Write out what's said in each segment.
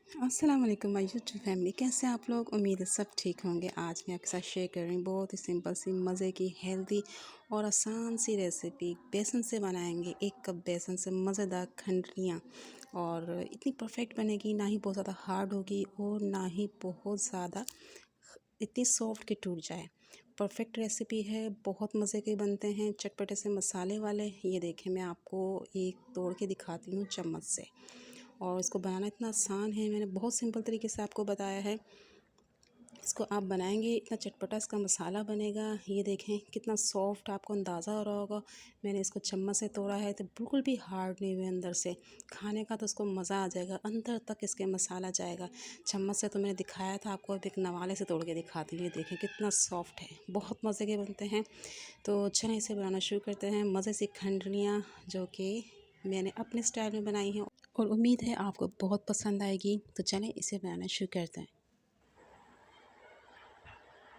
अस्सलाम वालेकुम my YouTube family, कैसे हैं आप लोग। उम्मीद है सब ठीक होंगे। आज मैं आपके साथ शेयर कर रही हूँ बहुत ही सिंपल सी मज़े की हेल्दी और आसान सी रेसिपी। बेसन से बनाएंगे 1 कप बेसन से मज़ेदार खंडलियाँ, और इतनी परफेक्ट बनेगी, ना ही बहुत ज़्यादा हार्ड होगी और ना ही बहुत ज़्यादा इतनी सॉफ्ट कि टूट जाए। परफेक्ट रेसिपी है, बहुत मज़े के बनते हैं, चटपटे से मसाले वाले। ये देखें, मैं आपको एक तोड़ के दिखाती हूँ चम्मच से। और इसको बनाना इतना आसान है, मैंने बहुत सिंपल तरीके से आपको बताया है। इसको आप बनाएंगे, इतना चटपटा इसका मसाला बनेगा। ये देखें कितना सॉफ्ट, आपको अंदाज़ा हो रहा होगा। मैंने इसको चम्मच से तोड़ा है तो बिल्कुल भी हार्ड नहीं हुए अंदर से। खाने का तो उसको मज़ा आ जाएगा, अंदर तक इसके मसाला जाएगा। चम्मच से तो मैंने दिखाया था आपको, अब एक नवाले से तोड़ के दिखाती हूँ। ये देखें कितना सॉफ्ट है, बहुत मज़े के बनते हैं। तो चलें इसे बनाना शुरू करते हैं। मज़े से खंडनियाँ जो कि मैंने अपने स्टाइल में बनाई हैं और उम्मीद है आपको बहुत पसंद आएगी। तो चलें इसे बनाना शुरू करते हैं।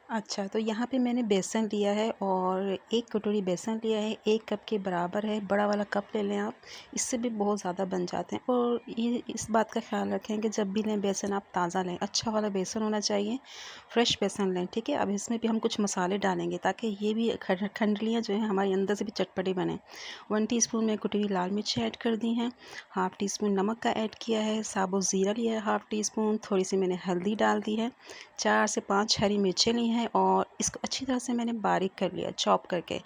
अच्छा, तो यहाँ पे मैंने बेसन लिया है और 1 कटोरी बेसन लिया है, 1 कप के बराबर है। बड़ा वाला कप ले लें आप, इससे भी बहुत ज़्यादा बन जाते हैं। और ये इस बात का ख्याल रखें कि जब भी लें बेसन आप ताज़ा लें, अच्छा वाला बेसन होना चाहिए, फ्रेश बेसन लें, ठीक है। अब इसमें भी हम कुछ मसाले डालेंगे ताकि ये भी खंडलियाँ जो हैं हमारी अंदर से भी चटपटी बने। 1 टीस्पून में कुटी हुई लाल मिर्ची ऐड कर दी हैं, हाफ़ टी स्पून नमक का ऐड किया है, साबुत ज़ीरा लिया है हाफ़ टी स्पून, थोड़ी सी मैंने हल्दी डाल दी है, 4 से 5 हरी मिर्चें ली हैं और इसको अच्छी तरह से मैंने बारीक कर लिया चॉप करके।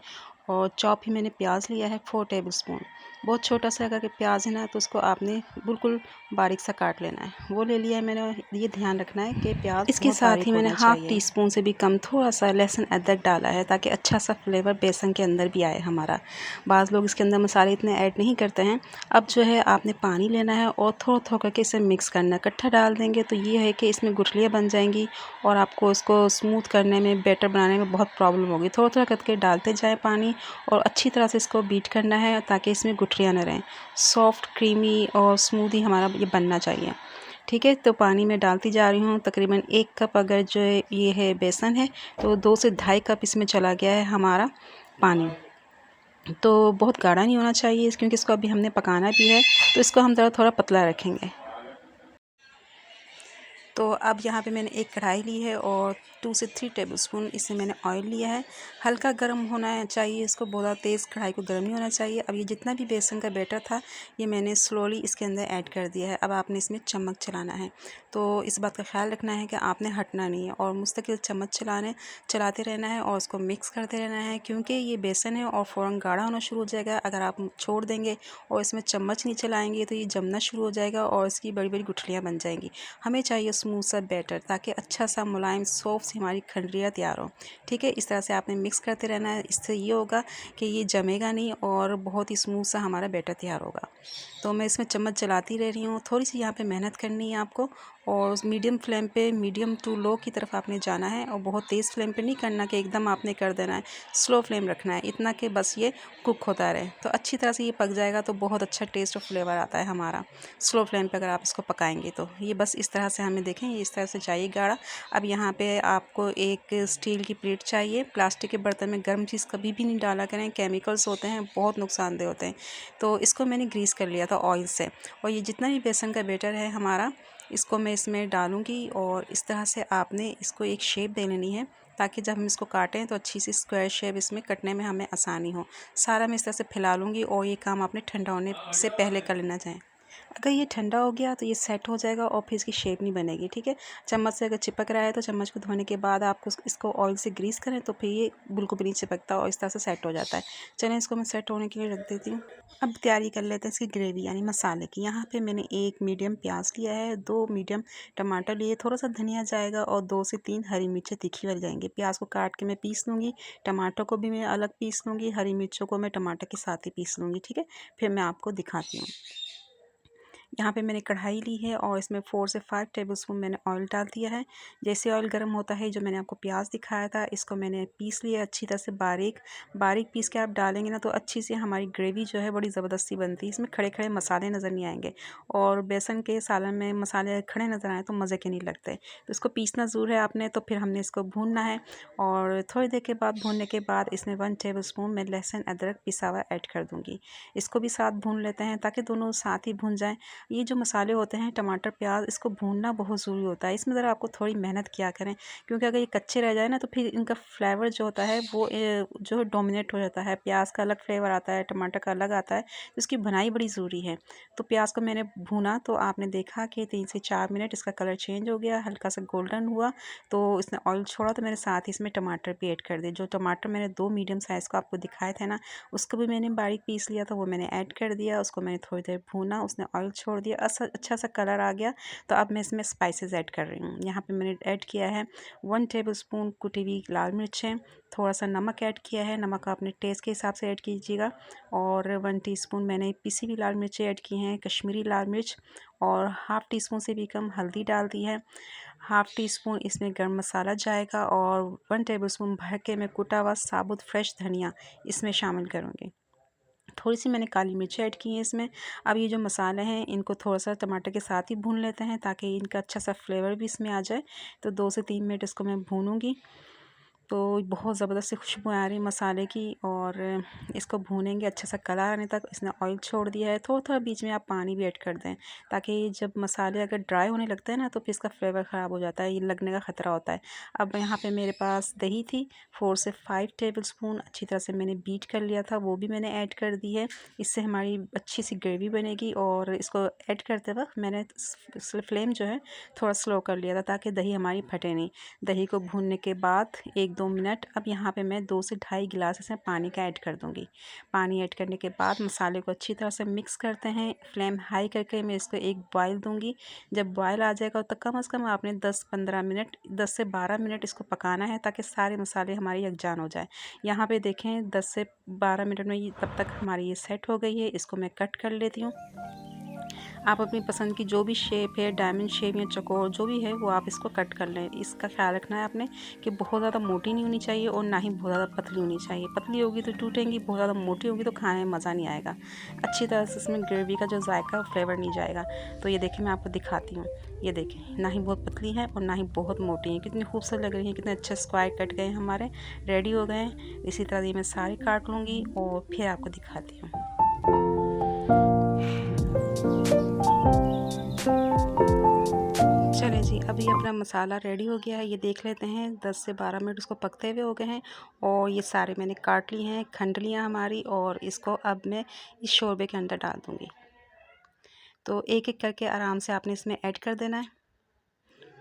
और चॉप ही मैंने प्याज लिया है 4 टेबलस्पून। बहुत छोटा सा अगर प्याज है ना तो उसको आपने बिल्कुल बारीक सा काट लेना है, वो ले लिया है मैंने। ये ध्यान रखना है कि प्याज इसके बहुत साथ ही बारीक मैंने होना हाफ़ चाहिए। टी स्पून से भी कम थोड़ा सा लहसुन अदरक डाला है ताकि अच्छा सा फ्लेवर बेसन के अंदर भी आए हमारा। बाज़ लोग इसके अंदर मसाले इतने ऐड नहीं करते हैं। अब जो है आपने पानी लेना है और थोड़ा थोड़ा करके इसे मिक्स करना है। इकट्ठा डाल देंगे तो ये है कि इसमें गुठलियाँ बन जाएंगी और आपको इसको स्मूथ करने में, बैटर बनाने में बहुत प्रॉब्लम होगी। थोड़ा थोड़ा करके डालते जाएं पानी और अच्छी तरह से इसको बीट करना है ताकि इसमें गुठलियाँ न रहें। सॉफ्ट, क्रीमी और स्मूदी हमारा ये बनना चाहिए, ठीक है। तो पानी में डालती जा रही हूँ। तकरीबन 1 कप अगर जो ये है बेसन है तो 2 से ढाई कप इसमें चला गया है हमारा पानी। तो बहुत गाढ़ा नहीं होना चाहिए क्योंकि इसको अभी हमने पकाना भी है, तो इसको हम ज़रा थोड़ा पतला रखेंगे। तो अब यहाँ पे मैंने एक कढ़ाई ली है और 2 से 3 टेबलस्पून इसमें मैंने ऑयल लिया है। हल्का गर्म होना चाहिए इसको, बहुत तेज़ कढ़ाई को गर्म नहीं होना चाहिए। अब ये जितना भी बेसन का बैटर था ये मैंने स्लोली इसके अंदर ऐड कर दिया है। अब आपने इसमें चम्मच चलाना है, तो इस बात का ख्याल रखना है कि आपने हटना नहीं है और मुस्तकिल चम्मच चलाते रहना है और उसको मिक्स करते रहना है, क्योंकि ये बेसन है और फ़ौरन गाढ़ा होना शुरू हो जाएगा। अगर आप छोड़ देंगे और इसमें चम्मच नहीं चलाएंगे तो ये जमना शुरू हो जाएगा और इसकी बड़ी बड़ी गुठलियाँ बन जाएंगी। हमें चाहिए स्मूथ सा बैटर ताकि अच्छा सा मुलायम सॉफ्ट सी हमारी खंडलियाँ तैयार हो, ठीक है। इस तरह से आपने मिक्स करते रहना है। इससे ये होगा कि ये जमेगा नहीं और बहुत ही स्मूथ सा हमारा बैटर तैयार होगा। तो मैं इसमें चम्मच चलाती रह रही हूँ। थोड़ी सी यहाँ पे मेहनत करनी है आपको और मीडियम फ्लेम पे, मीडियम टू लो की तरफ आपने जाना है और बहुत तेज़ फ्लेम पे नहीं करना कि एकदम आपने कर देना है। स्लो फ्लेम रखना है, इतना कि बस ये कुक होता रहे। तो अच्छी तरह से ये पक जाएगा तो बहुत अच्छा टेस्ट और फ्लेवर आता है हमारा स्लो फ्लेम पे अगर आप इसको पकाएंगे तो। ये बस इस तरह से हमें देखें, ये इस तरह से चाहिए गाढ़ा। अब यहाँ पे आपको एक स्टील की प्लेट चाहिए। प्लास्टिक के बर्तन में गर्म चीज़ कभी भी नहीं डाला करें, केमिकल्स होते हैं, बहुत नुकसानदेह होते हैं। तो इसको मैंने ग्रीस कर लिया था ऑयल से। और ये जितना भी बेसन का बैटर है हमारा, इसको मैं इसमें डालूँगी और इस तरह से आपने इसको एक शेप दे लेनी है ताकि जब हम इसको काटें तो अच्छी सी स्क्वायर शेप इसमें कटने में हमें आसानी हो। सारा मैं इस तरह से फैला लूँगी और ये काम आपने ठंडा होने से पहले कर लेना चाहें। अगर ये ठंडा हो गया तो ये सेट हो जाएगा और फिर इसकी शेप नहीं बनेगी, ठीक है। चम्मच से अगर चिपक रहा है तो चम्मच को धोने के बाद आपको इसको ऑयल से ग्रीस करें तो फिर ये बिल्कुल भी नहीं चिपकता और इस तरह से सेट हो जाता है। चलें इसको मैं सेट होने के लिए रख देती हूँ। अब तैयारी कर लेते हैं इसकी ग्रेवी यानी मसाले की। यहाँ पे मैंने 1 मीडियम प्याज लिया है, 2 मीडियम टमाटर लिए, थोड़ा सा धनिया जाएगा और 2 से 3 हरी मिर्चें तीखी वाली जाएंगी। प्याज को काट के मैं पीस लूँगी, टमाटर को भी मैं अलग पीस लूँगी, हरी मिर्चों को मैं टमाटर के साथ ही पीस लूँगी, ठीक है। फिर मैं आपको दिखाती हूँ। यहाँ पे मैंने कढ़ाई ली है और इसमें 4 से 5 टेबलस्पून मैंने ऑयल डाल दिया है। जैसे ऑयल गर्म होता है, जो मैंने आपको प्याज दिखाया था इसको मैंने पीस लिया अच्छी तरह से बारीक बारीक पीस के आप डालेंगे ना तो अच्छी सी हमारी ग्रेवी जो है बड़ी ज़बरदस्ती बनती है। इसमें खड़े खड़े मसाले नज़र नहीं आएंगे और बेसन के सालन में मसाले खड़े नज़र आए तो मज़े के नहीं लगते। तो इसको पीसना ज़रूर है आपने। तो फिर हमने इसको भूनना है और थोड़ी देर के बाद, भूनने के बाद इसमें 1 टेबलस्पून मैं लहसुन अदरक पिसा हुआ ऐड कर दूँगी। इसको भी साथ भून लेते हैं ताकि दोनों साथ ही भून जाएँ। ये जो मसाले होते हैं टमाटर प्याज, इसको भूनना बहुत ज़रूरी होता है। इसमें ज़रा आपको थोड़ी मेहनत किया करें, क्योंकि अगर ये कच्चे रह जाए ना तो फिर इनका फ्लेवर जो होता है वो जो डोमिनेट हो जाता है। प्याज का अलग फ्लेवर आता है, टमाटर का अलग आता है, तो इसकी बनाई बड़ी ज़रूरी है। तो प्याज को मैंने भूना तो आपने देखा कि 3 से 4 मिनट इसका कलर चेंज हो गया, हल्का सा गोल्डन हुआ, तो इसने ऑयल छोड़ा। तो मैंने साथ ही इसमें टमाटर भी ऐड कर दिए। जो टमाटर मैंने 2 मीडियम साइज़ को आपको दिखाए थे ना, उसको भी मैंने बारीक पीस लिया था, वो मैंने ऐड कर दिया। उसको मैंने थोड़ी देर भूना, उसने ऑयल छोड़ दिया, अच्छा सा कलर आ गया। तो अब मैं इसमें स्पाइसेस ऐड कर रही हूँ। यहाँ पे मैंने ऐड किया है 1 टेबलस्पून कुटी हुई लाल मिर्चें, थोड़ा सा नमक ऐड किया है, नमक अपने टेस्ट के हिसाब से ऐड कीजिएगा, और 1 टीस्पून मैंने पिसी हुई लाल मिर्चें ऐड की हैं, कश्मीरी लाल मिर्च, और हाफ़ टी स्पून से भी कम हल्दी डाल दी है। हाफ़ टी स्पून इसमें गरम मसाला जाएगा, और 1 टेबलस्पून भर के मैं कुटा हुआ साबुत फ्रेश धनिया इसमें शामिल करूँगी। थोड़ी सी मैंने काली मिर्च ऐड की है इसमें। अब ये जो मसाले हैं इनको थोड़ा सा टमाटर के साथ ही भून लेते हैं, ताकि इनका अच्छा सा फ्लेवर भी इसमें आ जाए। तो 2 से 3 मिनट इसको मैं भूनूंगी। तो बहुत ज़बरदस्त सी खुशबू आ रही है मसाले की, और इसको भूनेंगे अच्छा सा कलर आने तक। इसने ऑयल छोड़ दिया है, थोड़ा थोड़ा बीच में आप पानी भी ऐड कर दें, ताकि जब मसाले अगर ड्राई होने लगते हैं ना तो फिर इसका फ्लेवर ख़राब हो जाता है, ये लगने का ख़तरा होता है। अब यहाँ पे मेरे पास दही थी 4 से 5 टेबलस्पून, अच्छी तरह से मैंने बीट कर लिया था, वो भी मैंने ऐड कर दी है। इससे हमारी अच्छी सी ग्रेवी बनेगी। और इसको ऐड करते वक्त मैंने फ्लेम जो है थोड़ा स्लो कर लिया था, ताकि दही हमारी फटे नहीं। दही को भूनने के बाद 1-2 मिनट, अब यहाँ पे मैं 2 से ढाई गिलास इसमें पानी का ऐड कर दूँगी। पानी ऐड करने के बाद मसाले को अच्छी तरह से मिक्स करते हैं। फ्लेम हाई करके मैं इसको एक बॉयल दूँगी। जब बॉयल आ जाएगा तो कम से कम आपने 10-15 मिनट, 10 से 12 मिनट इसको पकाना है, ताकि सारे मसाले हमारे यकजान हो जाए। यहाँ पे देखें 10 से 12 मिनट में ये तब तक हमारी ये सेट हो गई है। इसको मैं कट कर लेती हूँ। आप अपनी पसंद की जो भी शेप है, डायमंड शेप या चौकोर जो भी है, वो आप इसको कट कर लें। इसका ख्याल रखना है आपने कि बहुत ज़्यादा मोटी नहीं होनी चाहिए और ना ही बहुत ज़्यादा पतली होनी चाहिए। पतली होगी तो टूटेंगी, बहुत ज़्यादा मोटी होगी तो खाने में मज़ा नहीं आएगा, अच्छी तरह से इसमें ग्रेवी का जो जायका फ्लेवर नहीं जाएगा। तो ये देखिए मैं आपको दिखाती हूँ। ये देखें, ना ही बहुत पतली है और ना ही बहुत मोटी है, कितनी खूबसूरत लग रही है, कितने अच्छे स्क्वायर कट गए हमारे, रेडी हो गए हैं। इसी तरह ये मैं सारे काट लूँगी और फिर आपको दिखाती हूँ। चलिए जी, अभी अपना मसाला रेडी हो गया है, ये देख लेते हैं। 10 से 12 मिनट उसको पकते हुए हो गए हैं, और ये सारे मैंने काट लिए हैं खंडलियाँ हमारी, और इसको अब मैं इस शोरबे के अंदर डाल दूँगी। तो एक-एक करके आराम से आपने इसमें ऐड कर देना है।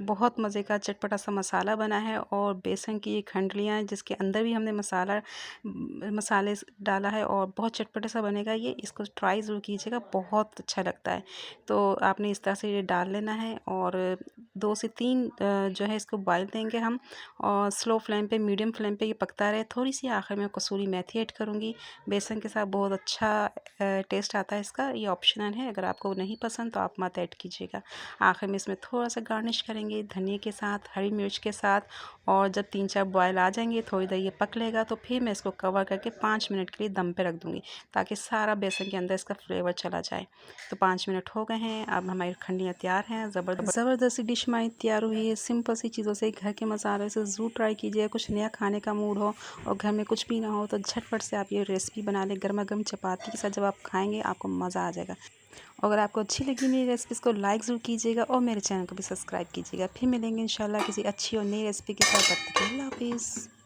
बहुत मज़े का चटपटा सा मसाला बना है, और बेसन की ये खंडलियाँ जिसके अंदर भी हमने मसाले डाला है, और बहुत चटपटा सा बनेगा ये। इसको ट्राई ज़रूर कीजिएगा, बहुत अच्छा लगता है। तो आपने इस तरह से ये डाल लेना है, और 2 से 3 जो है इसको बॉयल देंगे हम, और स्लो फ्लेम पे, मीडियम फ्लेम पे ये पकता रहे। थोड़ी सी आखिर में कसूरी मेथी ऐड करूँगी। बेसन के साथ बहुत अच्छा टेस्ट आता है इसका। ये ऑप्शनल है, अगर आपको नहीं पसंद तो आप मत ऐड कीजिएगा। आखिर में इसमें थोड़ा सा गार्निश करेंगे धनिया के साथ, हरी मिर्च के साथ, और जब 3-4 बॉयल आ जाएंगे, थोड़ी देर ये पक लेगा, तो फिर मैं इसको कवर करके 5 मिनट के लिए दम पे रख दूँगी, ताकि सारा बेसन के अंदर इसका फ्लेवर चला जाए। तो 5 मिनट हो गए हैं, अब हमारी खंडियाँ तैयार हैं। ज़बरदस्त डिश हमारी तैयार हुई है। सिंपल सी चीज़ों से, घर के मसाले से ज़रूर ट्राई कीजिए। कुछ नया खाने का मूड हो और घर में कुछ भी ना हो, तो झटपट से आप ये रेसिपी बना लें। गर्मा गर्म चपाती के साथ जब आप खाएँगे, आपको मज़ा आ जाएगा। अगर आपको अच्छी लगी मेरी रेसिपीज़ को लाइक ज़रूर कीजिएगा, और मेरे चैनल को भी सब्सक्राइब कीजिएगा। फिर मिलेंगे इंशाल्लाह किसी अच्छी और नई रेसिपी के साथ। तब तक के लिए अल्लाह हाफ़िज़।